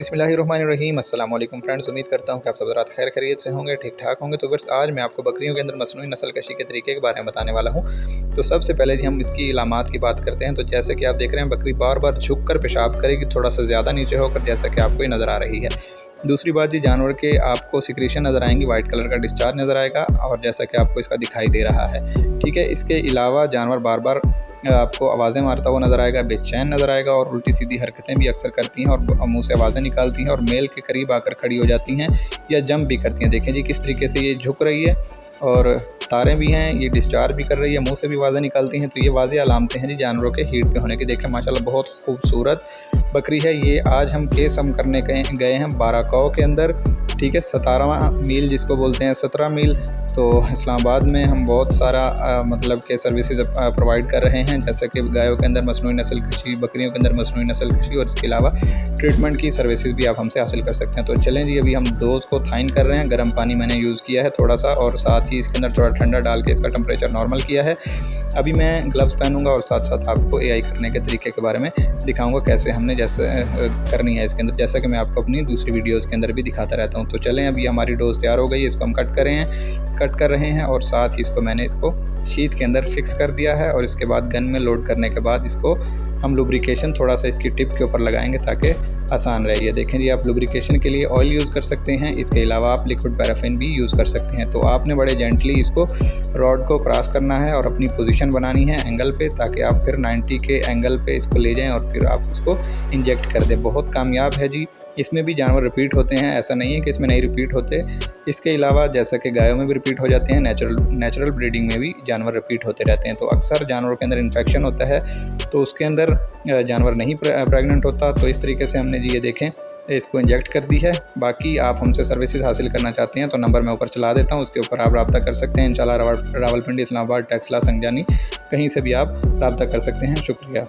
बिस्मिल्लाहिर्रहमानिर्रहीम। अस्सलाम वालेकुम फ्रेंड्स, उम्मीद करता हूँ कि आप सब रात खैर खैरियत से होंगे, ठीक ठाक होंगे। तो बस आज मैं आपको बकरियों के अंदर मसनूई नस्ल कशी के तरीके के बारे में बताने वाला हूँ। तो सबसे पहले जी हम इसकी इलामात की बात करते हैं। तो जैसे कि आप देख रहे हैं, बकरी बार बार झुक कर पेशाब करेगी, थोड़ा सा ज़्यादा नीचे होकर, जैसा कि आपको ये नज़र आ रही है। दूसरी बात जी, जानवर के आपको सिक्रीशन नज़र आएंगी, वाइट कलर का डिस्चार्ज नज़र आएगा, और जैसा कि आपको इसका दिखाई दे रहा है, ठीक है। इसके अलावा जानवर बार बार आपको आवाज़ें मारता हुआ नज़र आएगा, बेचैन नज़र आएगा, और उल्टी सीधी हरकतें भी अक्सर करती हैं, और मुंह से आवाज़ें निकालती हैं, और मेल के करीब आकर खड़ी हो जाती हैं या जंप भी करती हैं। देखें जी किस तरीके से ये झुक रही है, और तारें भी हैं, ये डिस्चार्ज भी कर रही है, मुंह से भी आवाज़ें निकालती हैं। तो ये वाज़ेह अलामतें हैं जी जानवरों के हीट पे होने की। देखें माशाल्लाह बहुत खूबसूरत बकरी है ये। आज हम केस हम करने गए हैं बाराकौ के अंदर, ठीक है। 17वां मील जिसको बोलते हैं, 17 मील। तो इस्लामाबाद में हम बहुत सारा मतलब के सर्विसेज प्रोवाइड कर रहे हैं, जैसे कि गायों के अंदर मसनूई नस्ल कशी, बकरियों के अंदर मसनूई नस्ल कशी, और इसके अलावा ट्रीटमेंट की सर्विसेज भी आप हमसे हासिल कर सकते हैं। तो चलें जी, अभी हम डोज़ को थाइन कर रहे हैं। गर्म पानी मैंने यूज़ किया है थोड़ा सा, और साथ ही इसके अंदर थोड़ा ठंडा डाल के इसका टेम्परेचर नॉर्मल किया है। अभी मैं ग्लव्स पहनूंगा, और साथ साथ आपको एआई करने के तरीके के बारे में दिखाऊंगा, कैसे हमने जैसे करनी है इसके अंदर, जैसा कि मैं आपको अपनी दूसरी वीडियोज़ के अंदर भी दिखाता रहता हूँ। तो चलें, अभी हमारी डोज़ तैयार हो गई है, इसको हम कट कर रहे हैं, और साथ ही इसको मैंने शीट के अंदर फिक्स कर दिया है। और इसके बाद गन में लोड करने के बाद इसको हम लुब्रिकेशन थोड़ा सा इसकी टिप के ऊपर लगाएंगे ताकि आसान रहे। ये देखें जी, आप लुब्रिकेशन के लिए ऑयल यूज़ कर सकते हैं, इसके अलावा आप लिक्विड पैराफिन भी यूज़ कर सकते हैं। तो आपने बड़े जेंटली इसको रॉड को क्रॉस करना है और अपनी पोजीशन बनानी है एंगल पे, ताकि आप फिर 90 के एंगल पे इसको ले जाएं और फिर आप इसको इंजेक्ट कर दें। बहुत कामयाब है जी। इसमें भी जानवर रिपीट होते हैं, ऐसा नहीं है कि इसमें नहीं रिपीट होते। इसके अलावा जैसा कि गायों में भी रिपीट हो जाते हैं, नेचुरल ब्रीडिंग में भी जानवर रिपीट होते रहते हैं। तो अक्सर जानवरों के अंदर इन्फेक्शन होता है, तो उसके अंदर जानवर नहीं प्रेग्नेंट होता। तो इस तरीके से हमने जी ये देखें इसको इंजेक्ट कर दी है। बाकी आप हमसे सर्विसेज हासिल करना चाहते हैं तो नंबर मैं ऊपर चला देता हूँ, उसके ऊपर आप रब्ता कर सकते हैं। इंशाल्लाह रावलपिंडी, इस्लामाबाद, टेक्सला, संगजानी, कहीं से भी आप रब्ता कर सकते हैं। शुक्रिया।